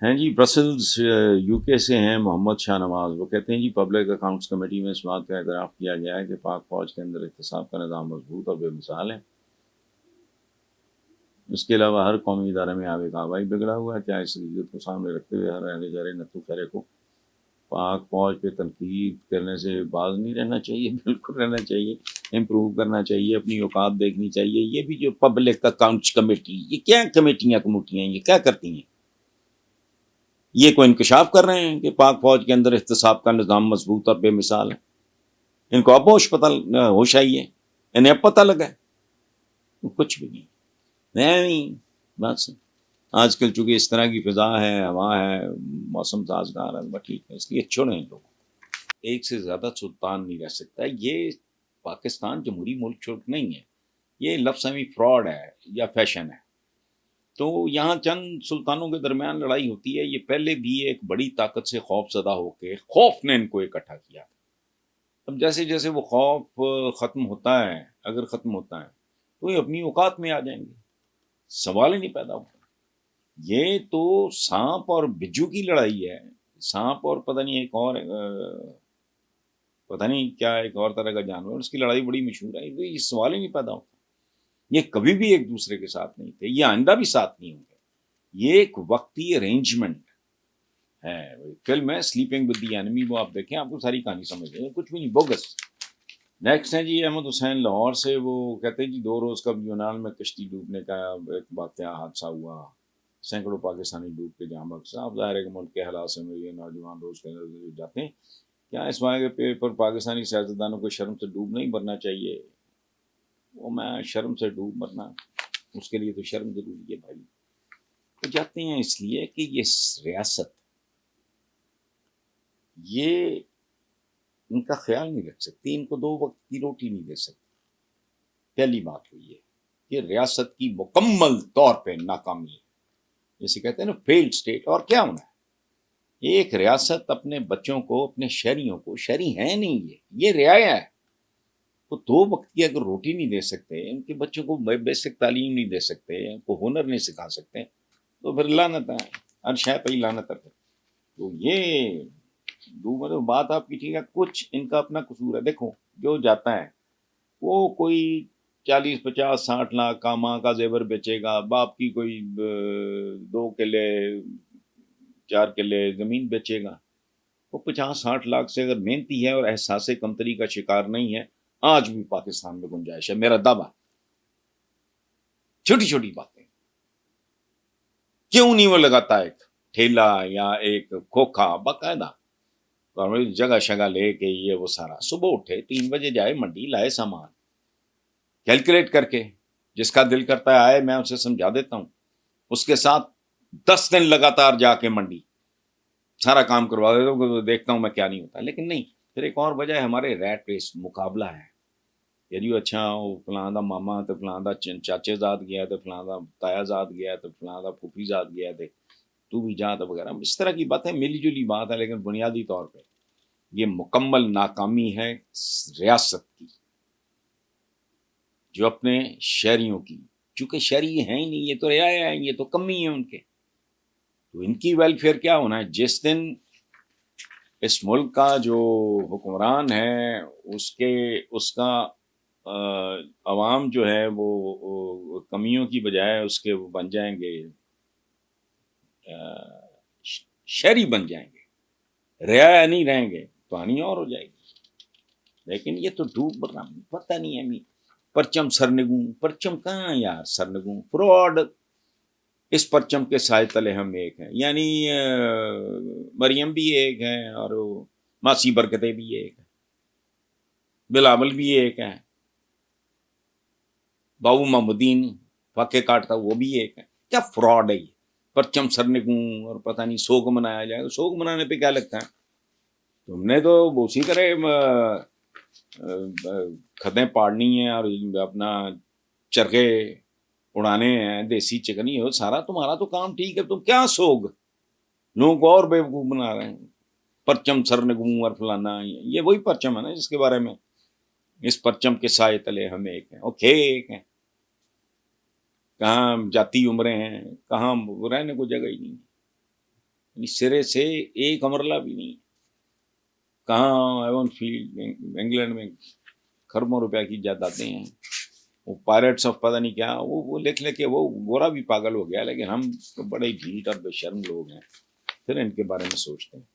ہیں جی Brussels you کے سے ہیں محمد شاہ نواز. وہ کہتے ہیں جی پبلک اکاؤنٹس کمیٹی میں اس بات کا اعتراف کیا گیا ہے کہ پاک فوج کے اندر احتساب کا نظام مضبوط اور بے مثال ہے. اس کے علاوہ ہر قومی ادارے میں آب و ہوائی بگڑا ہوا ہے. کیا اس حقیقت کو سامنے رکھتے ہوئے ہر اہل جارے نتو خیرے کو پاک فوج پہ تنقید کرنے سے باز نہیں رہنا چاہیے؟ بالکل رہنا چاہیے، امپروو کرنا چاہیے، اپنی اوقات دیکھنی چاہیے. یہ بھی جو پبلک اکاؤنٹس کمیٹی، یہ کیا کمیٹیاں کموٹیاں، یہ کیا کرتی ہیں؟ یہ کوئی انکشاف کر رہے ہیں کہ پاک فوج کے اندر احتساب کا نظام مضبوط اور بے مثال ہے؟ ان کو اب ہوش آئی ہے، انہیں اب پتہ لگا ہے؟ کچھ بھی نہیں. نہیں بس آج کل چونکہ اس طرح کی فضا ہے، ہوا ہے، موسم سازگار ہے، ٹھیک ہے، اس لیے چھوڑیں لوگ. ایک سے زیادہ سلطان نہیں رہ سکتا. یہ پاکستان جمہوری ملک چھوٹ نہیں ہے، یہ لفظ فراڈ ہے یا فیشن ہے. تو یہاں چند سلطانوں کے درمیان لڑائی ہوتی ہے. یہ پہلے بھی ایک بڑی طاقت سے خوف زدہ ہو کے خوف نے ان کو اکٹھا کیا. اب جیسے جیسے وہ خوف ختم ہوتا ہے، اگر ختم ہوتا ہے تو یہ اپنی اوقات میں آ جائیں گے، سوال ہی نہیں پیدا ہوتا. یہ تو سانپ اور بجو کی لڑائی ہے. سانپ اور پتہ نہیں ایک اور پتہ نہیں کیا ایک اور طرح کا جانور، اس کی لڑائی بڑی مشہور ہے. یہ سوال ہی نہیں پیدا ہوتا. یہ کبھی بھی ایک دوسرے کے ساتھ نہیں تھے، یہ آئندہ بھی ساتھ نہیں ہوں گے. یہ ایک وقتی ارینجمنٹ ہے. فلم ہے سلیپنگ ود دی اینمی، وہ آپ دیکھیں، آپ کو ساری کہانی سمجھ لیں، کچھ بھی نہیں، بوگس. نیکسٹ ہے جی احمد حسین لاہور سے. وہ کہتے ہیں جی 2 روز کا یونان میں کشتی ڈوبنے کا ایک واقعہ حادثہ ہوا، سینکڑوں پاکستانی ڈوب کے جاں بحق. صاحب ظاہر ہے کہ ملک کے حالات سے یہ نوجوان روز کے اندر جاتے ہیں. کیا اس واقعے پر پاکستانی سیاستدانوں کو شرم سے ڈوب نہیں مرنا چاہیے؟ وہ میں شرم سے ڈوب مرنا، اس کے لیے تو شرم ضروری ہے بھائی. وہ جاتے ہیں اس لیے کہ یہ ریاست، یہ ان کا خیال نہیں رکھ سکتی، ان کو 2 وقت کی روٹی نہیں دے سکتی. پہلی بات ہوئی ہے کہ ریاست کی مکمل طور پہ ناکامی ہے، جیسے کہتے ہیں نا فیلڈ اسٹیٹ. اور کیا ہونا ہے؟ ایک ریاست اپنے بچوں کو، اپنے شہریوں کو، شہری ہیں نہیں، یہ رعایا ہے، وہ 2 وقت کی اگر روٹی نہیں دے سکتے، ان کے بچوں کو بیسک تعلیم نہیں دے سکتے، ان کو ہنر نہیں سکھا سکتے، تو پھر لعنت ہے، ہر شے پہ ہی لعنت ہے. تو یہ بات آپ کی ٹھیک ہے، کچھ ان کا اپنا قصور ہے. دیکھو جو جاتا ہے وہ کوئی 40 50 60 لاکھ کا ماں کا زیور بیچے گا، باپ کی کوئی 2 کلے 4 کلے زمین بیچے گا. وہ 50 60 لاکھ سے اگر محنتی ہے اور احساس کمتری کا شکار نہیں ہے، آج بھی پاکستان میں گنجائش ہے، میرا دعویٰ. چھوٹی چھوٹی باتیں کیوں نہیں وہ لگاتا، ایک ٹھیلا یا ایک کھوکھا باقاعدہ جگہ شگہ لے کے، یہ وہ سارا صبح اٹھے 3 بجے جائے منڈی، لائے سامان کیلکولیٹ کر کے، جس کا دل کرتا ہے آئے، میں اسے سمجھا دیتا ہوں. اس کے ساتھ 10 دن لگاتار جا کے منڈی سارا کام کروا دیتا ہوں، دیکھتا ہوں میں کیا نہیں ہوتا. لیکن نہیں. پھر ایک اور وجہ ہے ہمارے ریٹ ریس، مقابلہ ہے. یعنی اچھا وہ فلاں دا ماما تو فلاں دا چاچے زاد گیا، تو فلاں دا تایا زاد گیا، تو فلاں دا پھوپھی زاد گیا، تو بھی جا تو وغیرہ. اس طرح کی باتیں ملی جلی بات ہے، لیکن بنیادی طور پہ یہ مکمل ناکامی ہے ریاست کی، جو اپنے شہریوں کی، چونکہ شہری ہیں ہی نہیں، یہ تو رعایا ہیں، یہ تو کمی ہے ان کے. تو ان کی ویلفیئر کیا ہونا ہے؟ جس دن اس ملک کا جو حکمران ہے اس کا عوام جو ہے وہ کمیوں کی بجائے اس کے وہ بن جائیں گے، شہری بن جائیں گے، رعایا نہیں رہیں گے، تو کہانی اور ہو جائے گی. لیکن یہ تو ڈوب رہا، پتہ نہیں ہے. پرچم سرنگوں، پرچم کہاں یار سرنگوں، فراڈ. اس پرچم کے سائے تلے ہم ایک ہیں، یعنی مریم بھی ایک ہے، اور ماسی برکتیں بھی ایک ہے، بلاول بھی ایک ہے، بابو محمدین فاقے کاٹتا وہ بھی ایک ہے. کیا فراڈ ہے یہ؟ پرچم سرنگوں اور پتہ نہیں سوگ منایا جائے گا. سوگ منانے پہ کیا لگتا ہے؟ تم نے تو اسی طرح خدیں پاڑنی ہیں اور اپنا چرخے اڑانے ہیں، دیسی چکنی ہو، سارا تمہارا تو کام ٹھیک ہے. تم کیا سوگ لوگوں کو اور بیوقوف بنا رہے ہیں؟ پرچم سرنگوں اور فلانا، یہ وہی پرچم ہے نا جس کے بارے میں اس پرچم کے سائے تلے ہم ایک ہیں، اوکے ایک ہیں. کہاں جاتی عمریں ہیں، کہاں رہنے کو جگہ ہی نہیں. یعنی سرے سے ایک امرلہ بھی نہیں. کہاں ایون فیلڈ انگلینڈ میں کھربوں روپے کی جائیدادیں ہیں. وہ پائرٹس آف پتہ نہیں کیا وہ لکھ لے کے وہ گورا بھی پاگل ہو گیا. لیکن ہم تو بڑے ڈھیٹ اور بے شرم لوگ ہیں، پھر ان کے بارے میں سوچتے ہیں.